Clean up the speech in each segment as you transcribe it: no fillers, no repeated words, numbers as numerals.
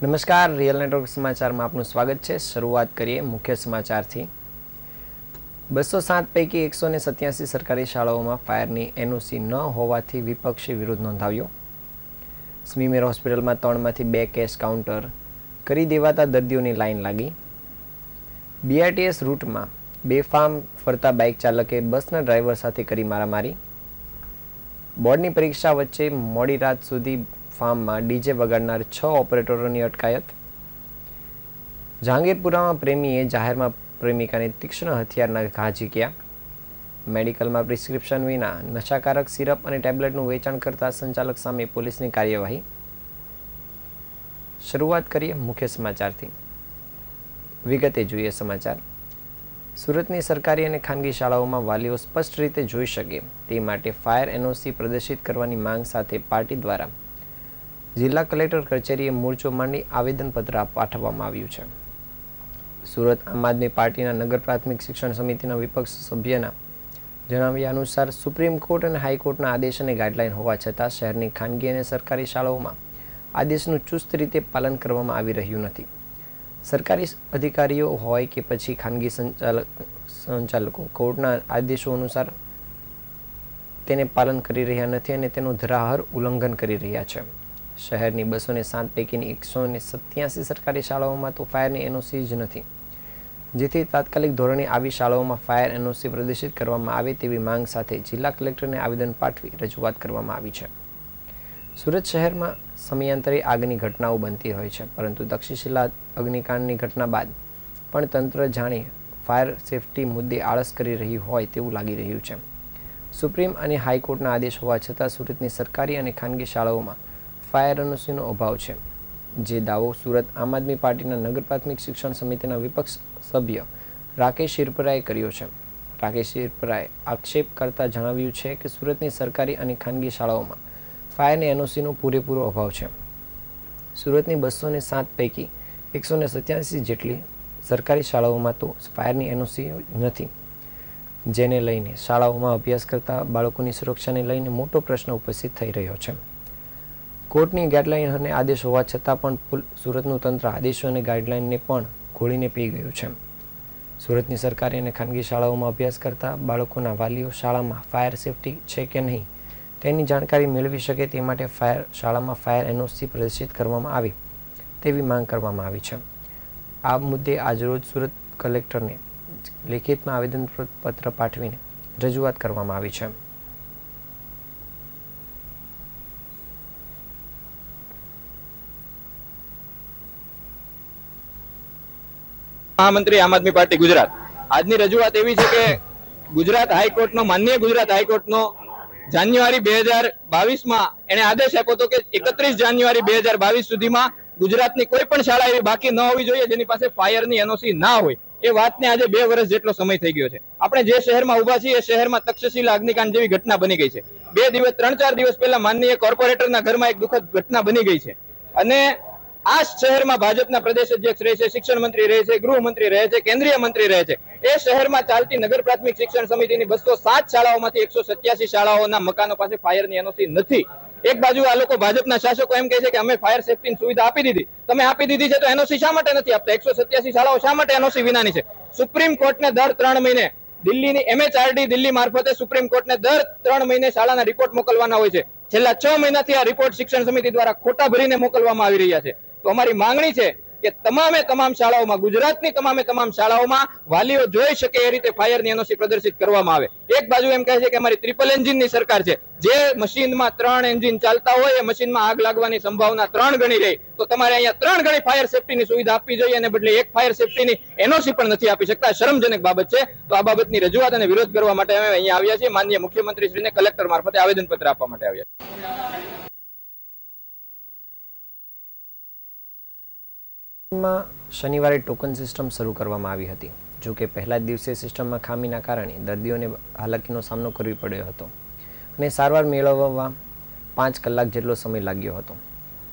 નમસ્કાર, real network સમાચારમાં આપનું સ્વાગત છે। શરૂઆત કરીએ મુખ્ય સમાચારથી। 207 પૈકી 187 સરકારી શાળાઓમાં ફાયરની એનઓસી ન હોવાથી વિપક્ષે વિરોધ નોંધાવ્યો। સ્મીમેર હોસ્પિટલમાં 3માંથી 2 કેશ કાઉન્ટર કરી દેવાતા દર્દીઓની લાઈન લાગી। બીઆરટીએસ રૂટમાં બેફામ ફરતા બાઇક ચાલકે બસના ડ્રાઈવર સાથે કરી મારામારી। બોર્ડની પરીક્ષા વચ્ચે મોડી રાત સુધી ફાર્મમાં ડીજે વગાડનાર 6 ઓપરેટરોની અટકાયત। જહાંગીરપુરામાં પ્રેમીએ જાહેરમાં પ્રેમિકાને તીક્ષ્ણ હથિયારના ઘા ઝીક્યા। મેડિકલમાં પ્રિસ્ક્રિપ્શન વિના નશાકારક સિરપ અને ટેબ્લેટનું વેચાણ કરતા સંચાલક સામે પોલીસની કાર્યવાહી। શરૂઆત કરીએ મુખ્ય સમાચારથી। વિગતે જોઈએ સમાચાર। સુરતની સરકારી અને ખાનગી શાળાઓમાં વાલીઓ સ્પષ્ટ રીતે જોઈ શકે તે માટે ફાયર એનઓસી પ્રદર્શિત કરવાની માંગ સાથે પાર્ટી દ્વારા જિલ્લા કલેક્ટર કચેરીએ મોરચો માંડી આવેદનપત્ર પાઠવવામાં આવ્યું છે। સુરત આમ આદમી પાર્ટીના નગર પ્રાથમિક શિક્ષણ સમિતિના વિપક્ષ સભ્યના જણાવ્યા અનુસાર સુપ્રીમ કોર્ટ અને હાઈકોર્ટના આદેશ અને ગાઈડલાઈન હોવા છતાં શહેરની ખાનગી અને સરકારી શાળાઓમાં આદેશનું ચુસ્ત રીતે પાલન કરવામાં આવી રહ્યું નથી। સરકારી અધિકારીઓ હોય કે પછી ખાનગી સંચાલકો કોર્ટના આદેશો અનુસાર તેને પાલન કરી રહ્યા નથી અને તેનું ધરાહર ઉલ્લંઘન કરી રહ્યા છે। શહેરની 207 પૈકીની 187 સરકારી શાળાઓમાં તો ફાયરની એનઓસી જ નથી, જેથી તાત્કાલિક ધોરણે આવી શાળાઓમાં ફાયર એનઓસી પ્રદર્શિત કરવામાં આવે તેવી માંગ સાથે જિલ્લા કલેક્ટરને આવેદન પાઠવી રજૂઆત કરવામાં આવી છે। સુરત શહેરમાં સમયાંતરે આગની ઘટનાઓ બનતી હોય છે, પરંતુ તક્ષશિલા અગ્નિકાંડની ઘટના બાદ પણ તંત્ર જાણે ફાયર સેફટી મુદ્દે આળસ કરી રહ્યું હોય તેવું લાગી રહ્યું છે। સુપ્રીમ અને હાઈકોર્ટના આદેશ હોવા છતાં સુરતની સરકારી અને ખાનગી શાળાઓમાં ફાયર એનઓસીનો અભાવ છે, જે દાવો સુરત આમ આદમી પાર્ટીના નગર પ્રાથમિક શિક્ષણ સમિતિના વિપક્ષ સભ્ય રાકેશ શિરપરાએ કર્યો છે। રાકેશ શિરપરાએ આક્ષેપ કરતા જણાવ્યું છે કે સુરતની સરકારી અને ખાનગી શાળાઓમાં ફાયરની એનઓસીનો પૂરેપૂરો અભાવ છે। સુરતની 207 પૈકી 187 જેટલી સરકારી શાળાઓમાં તો ફાયરની એનઓસી નથી, જેને લઈને શાળાઓમાં અભ્યાસ કરતા બાળકોની સુરક્ષાને લઈને મોટો પ્રશ્ન ઉપસ્થિત થઈ રહ્યો છે। કોર્ટની ગાઈડલાઈન અને આદેશ હોવા છતાં પણ સુરતનું તંત્ર આદેશો અને ગાઈડલાઈનને પણ ઘોળીને પી ગયું છે। સુરતની સરકારી અને ખાનગી શાળાઓમાં અભ્યાસ કરતા બાળકોના વાલીઓ શાળામાં ફાયર સેફટી છે કે નહીં તેની જાણકારી મેળવી શકે તે માટે શાળામાં ફાયર એનઓસી પ્રદર્શિત કરવામાં આવે તેવી માંગ કરવામાં આવી છે। આ મુદ્દે આજરોજ સુરત કલેક્ટરને લેખિતમાં આવેદનપત્ર પાઠવીને રજૂઆત કરવામાં આવી છે। મહામંત્રી આમ આદમી પાર્ટી ગુજરાત આજની રજૂઆત એવી છે કે ગુજરાત હાઈકોર્ટનો માનનીય ગુજરાત હાઈકોર્ટનો જાન્યુઆરી 2022માં એને આદેશ આપ્યો હતો કે 31 જાન્યુઆરી 2022 સુધીમાં ગુજરાતની કોઈ પણ શાળા એવી બાકી ન હોવી જોઈએ જેની પાસે ફાયરની એનઓસી ના હોય। એ વાતને આજે 2 વર્ષ જેટલો સમય થઈ ગયો છે। આપણે જે શહેરમાં ઉભા છીએ એ શહેરમાં તક્ષશિલા અગ્નિકાંડ જેવી ઘટના બની ગઈ છે। 3-4 દિવસ પહેલા માનનીય કોર્પોરેટરના ઘરમાં એક દુઃખદ ઘટના બની ગઈ છે અને આ શહેરમાં ભાજપના પ્રદેશ અધ્યક્ષ રહે છે, શિક્ષણ મંત્રી રહે છે, ગૃહમંત્રી રહે છે, કેન્દ્રીય મંત્રી રહે છે। એ શહેરમાં ચાલતી નગર પ્રાથમિક શિક્ષણ સમિતિની 207 શાળાઓમાંથી 187 શાળાઓના મકાનો પાસે ફાયરની એનઓસી નથી। એક બાજુ આ લોકો ભાજપના શાસકો એમ કહે છે કે અમે ફાયર સેફટીની સુવિધા આપી દીધી। તમે આપી દીધી છે તો એનઓસી શા માટે નથી આપતા? 187 શાળાઓ શા માટે એનઓસી વિનાની છે? સુપ્રીમ કોર્ટને દર 3 મહિને દિલ્હીની એમએચઆરડી દિલ્હી મારફતે સુપ્રીમ કોર્ટને દર 3 મહિને શાળાના રિપોર્ટ મોકલવાના હોય છે। છેલ્લા 6 મહિનાથી આ રિપોર્ટ શિક્ષણ સમિતિ દ્વારા ખોટા ભરીને મોકલવામાં આવી રહ્યા છે। તો અમારી માંગણી છે કે તમામ શાળાઓમાં, ગુજરાતની તમામ શાળાઓમાં વાલીઓ જોઈ શકે એ રીતે ફાયરની એનઓસી પ્રદર્શિત કરવામાં આવે। એક બાજુ એમ કહે છે કે અમારી ટ્રિપલ એન્જિનની સરકાર છે, જે મશીનમાં 3 એન્જિન ચાલતા હોય એ મશીનમાં આગ લાગવાની સંભાવના 3 ગણી રહી, તો તમારે અહીંયા 3 ગણી ફાયર સેફટીની સુવિધા આપવી જોઈએ અને બદલે એક ફાયર સેફટીની એનઓસી પણ નથી આપી શકતા। શરમજનક બાબત છે। તો આ બાબતની રજૂઆત અને વિરોધ કરવા માટે અમે અહીંયા આવ્યા છીએ। માનનીય મુખ્યમંત્રી શ્રીને કલેક્ટર મારફતે આવેદનપત્ર આપવા માટે આવ્યા શનિવારે ટોકન સિસ્ટમ શરૂ કરવામાં આવી હતી। જો કે પહેલા જ દિવસે સિસ્ટમમાં ખામીના કારણે દર્દીઓને હાલાકીનો સામનો કરવો પડ્યો હતો અને સારવાર મેળવવા 5 કલાક જેટલો સમય લાગ્યો હતો।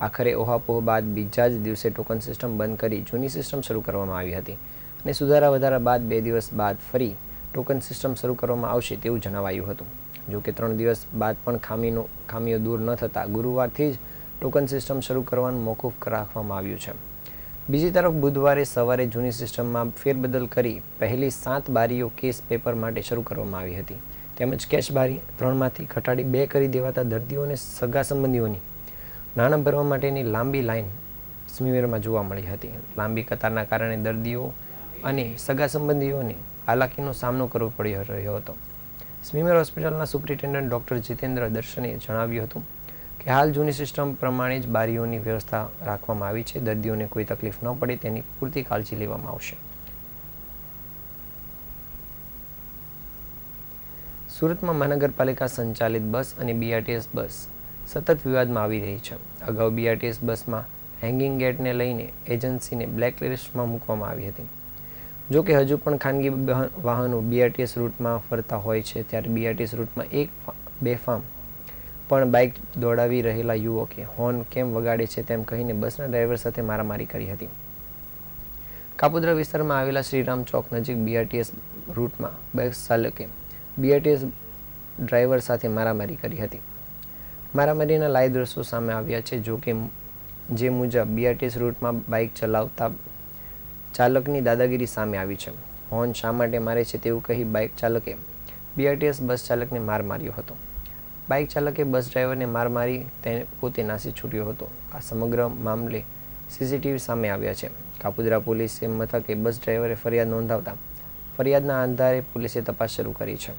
આખરે ઓહાપોહ બાદ બીજા જ દિવસે ટોકન સિસ્ટમ બંધ કરી જૂની સિસ્ટમ શરૂ કરવામાં આવી હતી અને સુધારા વધારા બાદ 2 દિવસ બાદ ફરી ટોકન સિસ્ટમ શરૂ કરવામાં આવશે તેવું જણાવાયું હતું। જો કે 3 દિવસ બાદ પણ ખામીઓ દૂર ન થતાં ગુરુવારથી જ ટોકન સિસ્ટમ શરૂ કરવાનું મોકૂફ રાખવામાં આવ્યું છે. બીજી તરફ બુધવારે સવારે જૂની સિસ્ટમમાં ફેરબદલ કરી પહેલી 7 બારીઓ કેસ પેપર માટે શરૂ કરવામાં આવી હતી. તેમજ કેશ બારી 3માંથી ઘટાડી 2 કરી દેવાતા દર્દીઓને સગા સંબંધીઓની નાણાં ભરવા માટેની લાંબી લાઇન સ્મીમેરમાં જોવા મળી હતી. લાંબી કતારના કારણે દર્દીઓ અને સગા સંબંધીઓને હાલાકીનો સામનો કરવો પડી રહ્યો હતો. સ્મીમેર હોસ્પિટલના સુપ્રિન્ટેન્ડન્ટ ડૉક્ટર જીતેન્દ્ર દર્શને જણાવ્યું હતું કે હાલ જૂની સિસ્ટમ પ્રમાણે જ બારીઓની વ્યવસ્થા રાખવામાં આવી છે. દર્દીઓને કોઈ તકલીફ ન પડે તેની પૂરતી કાળજી લેવામાં આવશે. સુરતમાં મહાનગરપાલિકા સંચાલિત બસ અને બીઆરટીએસ બસ સતત વિવાદમાં આવી રહી છે. અગાઉ બીઆરટીએસ બસમાં હેંગિંગ ગેટને લઈને એજન્સીને બ્લેકલિસ્ટમાં મૂકવામાં આવી હતી. જો કે હજુ પણ ખાનગી વાહનો બીઆરટીએસ રૂટમાં ફરતા હોય છે, ત્યારે બીઆરટીએસ રૂટમાં એક બેફામ પણ બાઇક દોડાવી રહેલા યુવકે હોર્ન કેમ વગાડે છે તેમ કહીને બસના ડ્રાઈવર સાથે મારામારી કરી હતી. કાપોદ્રા વિસ્તારમાં આવેલા શ્રીરામ ચોક નજીક બીઆરટીએસ રૂટમાં બસ ચાલકે બીઆરટીએસ ડ્રાઈવર સાથે મારામારી કરી હતી. મારામારીના લાઈવ દ્રશ્યો સામે આવ્યા છે. જો કે જે મુજબ બીઆરટીએસ રૂટમાં બાઇક ચલાવતા ચાલકની દાદાગીરી સામે આવી છે. હોર્ન શા માટે મારે છે તેવું કહી બાઇક ચાલકે બીઆરટીએસ બસ ચાલકને માર માર્યો હતો. બાઇક ચાલકે બસ ડ્રાઈવરને માર મારી તેને પોતે નાસી છૂટ્યો હતો. આ સમગ્ર મામલે સીસીટીવી સામે આવ્યા છે. કાપોદ્રા પોલીસે મથકે બસ ડ્રાઈવરે ફરિયાદ નોંધાવતા ફરિયાદના આધારે પોલીસે તપાસ શરૂ કરી છે.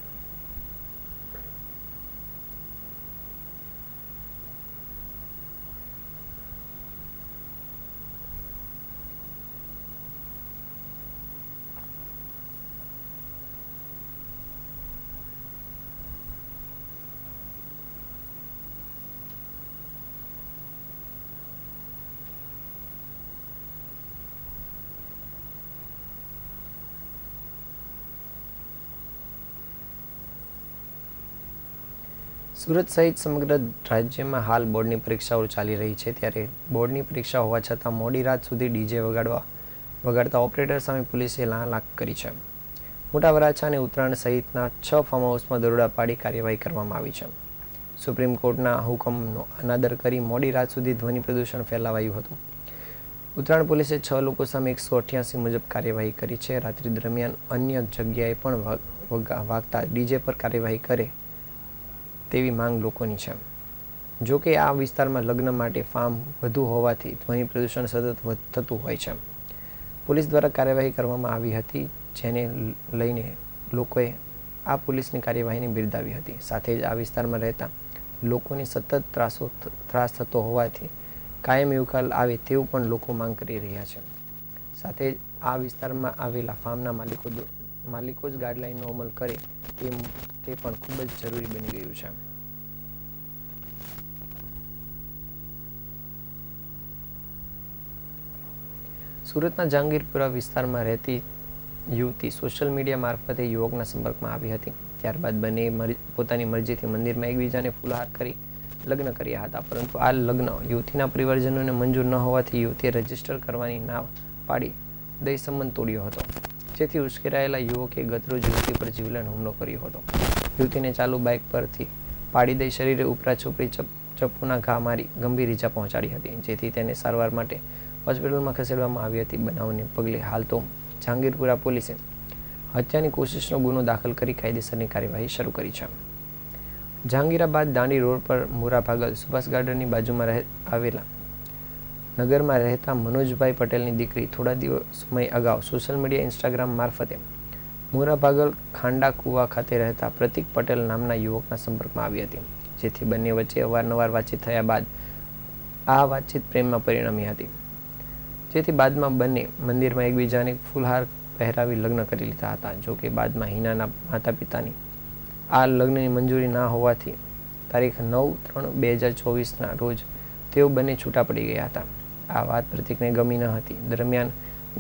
સુરત સહિત સમગ્ર રાજ્યમાં હાલ બોર્ડની પરીક્ષાઓ ચાલી રહી છે. ત્યારે બોર્ડની પરીક્ષા હોવા છતાં મોડી રાત સુધી ડીજે વગાડતા ઓપરેટર સામે પોલીસે લાંચ કરી છે. મોટા વરાછા અને ઉત્તરાયણ સહિતના 6 ફાર્મ હાઉસમાં દરોડા પાડી કાર્યવાહી કરવામાં આવી છે. સુપ્રીમ કોર્ટના હુકમનો અનાદર કરી મોડી રાત સુધી ધ્વનિ પ્રદૂષણ ફેલાવાયું હતું. ઉત્તરાયણ પોલીસે 6 લોકો સામે 188 મુજબ કાર્યવાહી કરી છે. રાત્રિ દરમિયાન અન્ય જગ્યાએ પણ વાગતા ડીજે પર કાર્યવાહી કરે તેવી માંગ લોકોની છે. જો કે આ વિસ્તારમાં લગ્ન માટે ફાર્મ વધુ હોવાથી ધ્વનિ પ્રદૂષણ સતત થતું હોય છે. પોલીસ દ્વારા કાર્યવાહી કરવામાં આવી હતી, જેને લઈને લોકોએ આ પોલીસની કાર્યવાહીને બિરદાવી હતી. સાથે જ આ વિસ્તારમાં રહેતા લોકોને સતત ત્રાસ થતો હોવાથી કાયમી ઉકેલ આવે તેવું પણ લોકો માંગ કરી રહ્યા છે. સાથે જ આ વિસ્તારમાં આવેલા ફાર્મના માલિકો જ ગાઈડલાઈનનો અમલ કરે તે પણ ખૂબ જ જરૂરી બની ગયું છે. સુરતના જહાંગીરપુરા વિસ્તારમાં રહેતી યુવતી સોશિયલ મીડિયા મારફતે યુવકના સંપર્કમાં આવી હતી. ત્યારબાદ બંને પોતાની મરજીથી મંદિરમાં એકબીજાને ફૂલહાર કરી લગ્ન કર્યા હતા. પરંતુ આ લગ્ન યુવતીના પરિવારજનોને મંજૂર ન હોવાથી યુવતીએ રજીસ્ટર કરવાની ના પાડી દઈ સંબંધ તોડ્યો હતો. જેથી ઉશ્કેરાયેલા યુવકે ગતરોજ યુવતી પર જીવલેણ હુમલો કર્યો હતો. યુવતીને ચાલુ બાઇક પરથી પાડી દઈ શરીરે ઉપરા છોપરી ચપ્પુના ઘા મારી ગંભીર ઈજા પહોંચાડી હતી, જેથી તેને સારવાર માટે હોસ્પિટલમાં ખસેડવામાં આવી હતી. બનાવને પગલે હાલ તો જહાંગીરપુરા પોલીસે હત્યાની કોશિશનો ગુનો દાખલ કરી કાયદેસરની કાર્યવાહી શરૂ કરી છે. જહાંગીરાબાદ દાંડી રોડ પર મોરા ભાગલ સુભાષ ગાર્ડનની બાજુમાં આવેલા નગરમાં રહેતા મનોજભાઈ પટેલની દીકરી થોડા સમય અગાઉ સોશિયલ મીડિયા ઇન્સ્ટાગ્રામ મારફતે મોરા ભાગલ ખાંડા કુવા ખાતે રહેતા પ્રતિક પટેલ નામના યુવકના સંપર્કમાં આવી હતી. જેથી બંને વચ્ચે અવારનવાર વાતચીત થયા બાદ આ વાતચીત પ્રેમમાં પરિણમી હતી. જેથી બાદમાં બંને મંદિરમાં એકબીજાને ફૂલહાર પહેરાવી લગ્ન કરી લીધા હતા. જોકે બાદમાં હિનાના માતા પિતાની આ લગ્નની મંજૂરી ના હોવાથી તારીખ 9/3/2024ના રોજ તેઓ બંને છૂટા પડી ગયા હતા. આ વાત પ્રતિકને ગમી ન હતી. દરમિયાન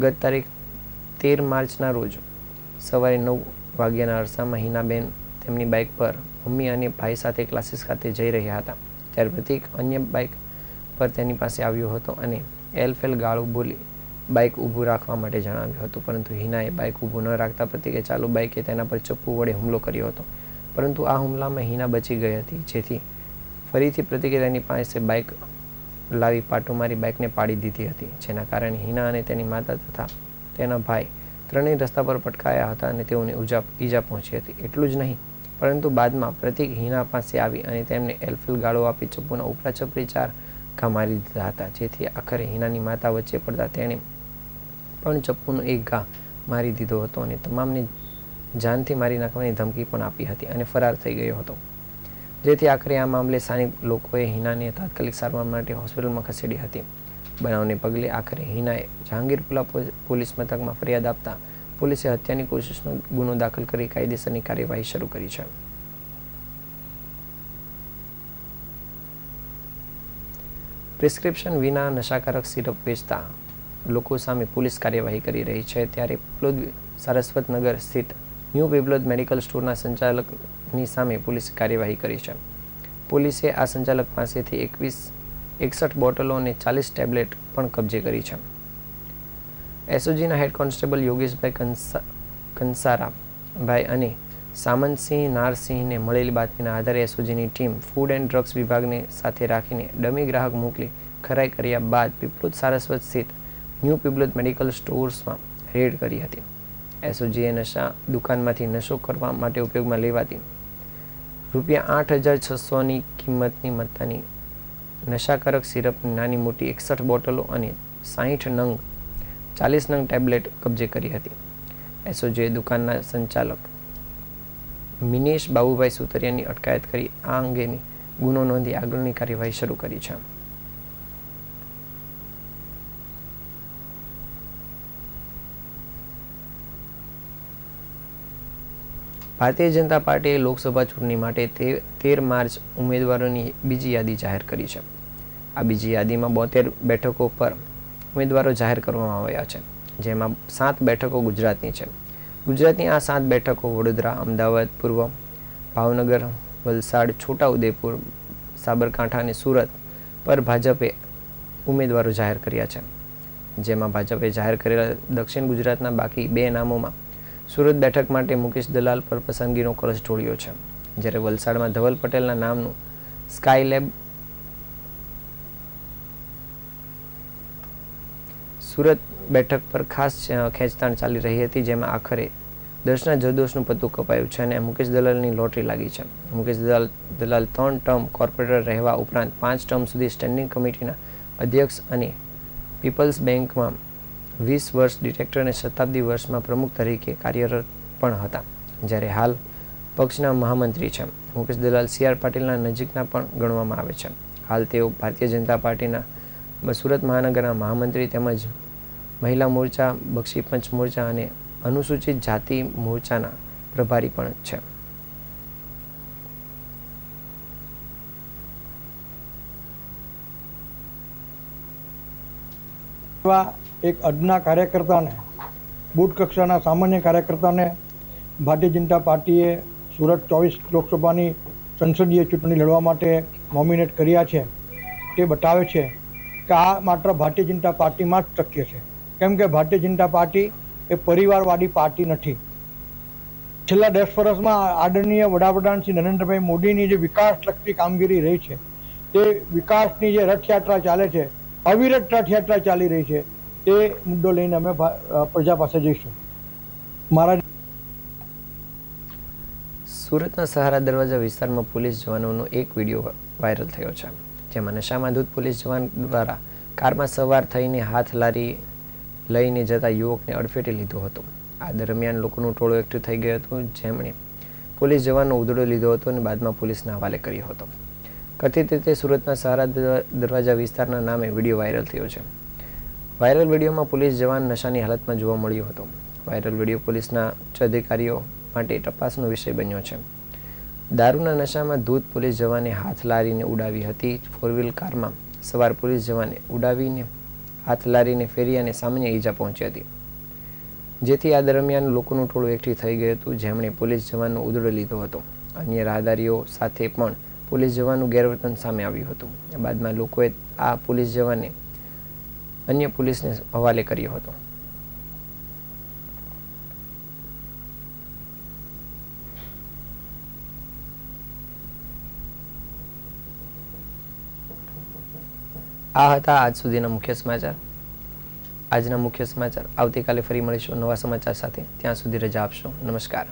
ગત તારીખ 13 માર્ચના રોજ સવારે 9 વાગ્યાના અરસામાં હિનાબેન તેમની બાઇક પર મમ્મી અને ભાઈ સાથે ક્લાસીસ ખાતે જઈ રહ્યા હતા. ત્યારે પ્રતિક અન્ય બાઇક પર તેની પાસે આવ્યો હતો અને એલફેલ ગાળું બોલી બાઇક ઊભું રાખવા માટે જણાવ્યું હતું. પરંતુ હિનાએ બાઇક ઊભું ન રાખતા પ્રતિકે ચાલુ બાઇકે તેના પર ચપ્પુ વડે હુમલો કર્યો હતો. પરંતુ આ હુમલામાં હિના બચી ગઈ હતી. જેથી ફરીથી પ્રતિકે તેની પાસે બાઇક લાવી પાટો મારી બાઇકને પાડી દીધી હતી, જેના કારણે હિના અને તેની માતા તથા તેના ભાઈ ત્રણેય રસ્તા પર પટકાયા હતા અને તેઓને ઈજા પહોંચી હતી. એટલું જ નહીં, પરંતુ બાદમાં પ્રતિક હિના પાસે આવી અને તેમને એલફિલ ગાળો આપી ચપ્પુના ઉપરા છપરી 4 ઘા મારી દીધા હતા, જેથી આખરે હિનાની માતા વચ્ચે પડતા તેણે પણ ચપ્પુનો 1 ઘા મારી દીધો હતો અને તમામને જાનથી મારી નાખવાની ધમકી પણ આપી હતી અને ફરાર થઈ ગયો હતો. જેથી આખરે આ મામલે સ્થાનિક લોકોએ હિનાને તાત્કાલિક સારવાર માટે હોસ્પિટલમાં ખસેડી હતી. બનાવને પગલે આખરે હિનાએ જહાંગીરપુરા પોલીસ મથકમાં ફરિયાદ આપતા પોલીસે હત્યાની કોશિશનો ગુનો દાખલ કરી કાયદેસરની કાર્યવાહી શરૂ કરી છે. પ્રિસ્ક્રિપ્શન વિના નશાકારક સિરપ વેચતા લોકો સામે પોલીસ કાર્યવાહી કરી રહી છે. ત્યારે પીપલોદ સારસ્વતનગર સ્થિત ન્યૂ પીપલોદ મેડિકલ સ્ટોરના સંચાલકની સામે પોલીસે કાર્યવાહી કરી છે. પોલીસે આ સંચાલક પાસેથી 61 બોટલો અને 40 ટેબ્લેટ પણ કબજે કરી છે. એસઓજીના હેડ કોન્સ્ટેબલ યોગેશભાઈ કંસારાભાઈ અને સામંતસિંહ નારસિંહને મળેલી બાતમીના આધારે એસઓજીની ટીમ ફૂડ એન્ડ ડ્રગ્સ વિભાગને સાથે રાખીને ડમી ગ્રાહક મોકલી ખરાઈ કર્યા બાદ પીપલોદ સારસ્વત સ્થિત ન્યૂ પીપલોદ મેડિકલ સ્ટોર્સમાં રેડ કરી હતી. એસઓજીએ નશા દુકાનમાંથી નશો કરવા માટે ઉપયોગમાં લેવાતી ₹8,600ની કિંમતની મત્તાની નશાકારક સિરપની નાની મોટી 61 બોટલો અને 60 નંગ 40 નંગ ટેબ્લેટ કબજે કરી હતી. એસઓજીએ દુકાનના સંચાલક મિનેશ બાબુભાઈ સુતરિયાની અટકાયત કરી આ અંગેની ગુનો નોંધી આગળની કાર્યવાહી શરૂ કરી છે. ભારતીય જનતા પાર્ટીએ લોકસભા ચૂંટણી માટે 13 માર્ચ ઉમેદવારોની બીજી યાદી જાહેર કરી છે. આ બીજી યાદીમાં 72 બેઠકો પર ઉમેદવારો જાહેર કરવામાં આવ્યા છે, જેમાં 7 બેઠકો ગુજરાતની છે. ગુજરાતની આ 7 બેઠકો વડોદરા, અમદાવાદ, પૂર્વ, ભાવનગર, વલસાડ, છોટાઉદેપુર, સાબરકાંઠા અને સુરત પર ભાજપે ઉમેદવારો જાહેર કર્યા છે. જેમાં ભાજપે જાહેર કરેલા દક્ષિણ ગુજરાતના બાકી 2 નામોમાં સુરત બેઠક માટે મુકેશ દલાલ પર પસંદગીનો કળશ ઢોળ્યો છે, જ્યારે વલસાડમાં ધવલ પટેલના નામનું સ્કાયલેબ, સુરત બેઠક પર ખાસ ખેંચતાણ ચાલી રહી હતી, જેમાં આખરે દર્શના જરદોશનું પત્તું કપાયું છે અને મુકેશ દલાલની લોટરી લાગી છે. મુકેશ દલાલ 3 ટર્મ કોર્પોરેટર રહેવા ઉપરાંત 5 ટર્મ સુધી સ્ટેન્ડિંગ કમિટીના અધ્યક્ષ અને પીપલ્સ બેંકમાં 20 વર્ષ ડિરેક્ટર અને શતાબ્દી વર્ષમાં પ્રમુખ તરીકે કાર્યરત પણ હતા, જ્યારે હાલ પક્ષના મહામંત્રી છે. મુકેશ દલાલ CR પાટીલના નજીકના પણ ગણવામાં આવે છે. હાલ તેઓ ભારતીય જનતા પાર્ટીના સુરત મહાનગરના મહામંત્રી તેમજ મહિલા મોરચા, બક્ષી પંચ મોરચા અને અનુસૂચિત જાતિ મોરચાના પ્રભારી પણ છે. એક અદના કાર્યકર્તાને, બૂથ કક્ષાના સામાન્ય કાર્યકર્તાને ભારતીય જનતા પાર્ટીએ સુરત 24 લોકસભાની સંસદીય ચૂંટણી લડવા માટે નોમિનેટ કર્યા છે. તે બતાવે છે કે આ માત્ર ભારતીય જનતા પાર્ટીમાં જ શક્ય છે, કેમ કે ભારતીય જનતા પાર્ટી એ પરિવારવાદી પાર્ટી નથી. છેલ્લા 10 વર્ષમાં આદરણીય વડાપ્રધાન શ્રી નરેન્દ્રભાઈ મોદીની જે વિકાસલક્ષી કામગીરી રહી છે, તે વિકાસની જે રથયાત્રા ચાલે છે, અવિરત રથયાત્રા ચાલી રહી છે, તે મુદ્દો લઈને અમે પ્રજા પાસે જઈશું. મારા સુરતના સહારા દરવાજા વિસ્તારમાં પોલીસ જવાનોનો એક વિડીયો વાયરલ થયો છે, જેમાં નશામાં ધૂત પોલીસ જવાન દ્વારા કારમાં સવાર થઈને હાથ લારી લઈને જતા યુવકને અડફેટે લીધો હતો. આ દરમિયાન લોકોનું ટોળું એકઠું થઈ ગયું હતું, જેમણે પોલીસ જવાનનો ઉધડો લીધો હતો અને બાદમાં પોલીસના હવાલે કર્યો હતો. કથિત રીતે સુરતના સહારા દરવાજા વિસ્તારના નામે વિડીયો વાયરલ થયો છે. વાયરલ વિડીયોમાં પોલીસ જવાન નશાની હાલતમાં જોવા મળ્યો હતો. વાયરલ વિડીયો પોલીસના ઉચ્ચ અધિકારીઓ માટે તપાસનો વિષય બન્યો છે. દારૂના નશામાં ધૂત પોલીસ જવાને હાથ લારીને ઉડાવી હતી. 4 વ્હીલ કારમાં સવાર પોલીસ જવાને ઉડાવીને હાથ લારીને ફેરી અને સામાન્ય ઈજા પહોંચી હતી, જેથી આ દરમિયાન લોકોનું ટોળું એકઠું થઈ ગયું હતું, જેમણે પોલીસ જવાનનો ઉધડો લીધો હતો. અન્ય રાહદારીઓ સાથે પણ પોલીસ જવાનનું ગેરવર્તન સામે આવ્યું હતું. બાદમાં લોકોએ આ પોલીસ જવાનને અન્ય પોલીસને હવાલે કર્યો હતો. આ હતા આજ સુધીના મુખ્ય સમાચાર. આજના મુખ્ય સમાચાર આવતીકાલે ફરી મળીશું નવા સમાચાર સાથે. ત્યાં સુધી રજા આપશો. નમસ્કાર.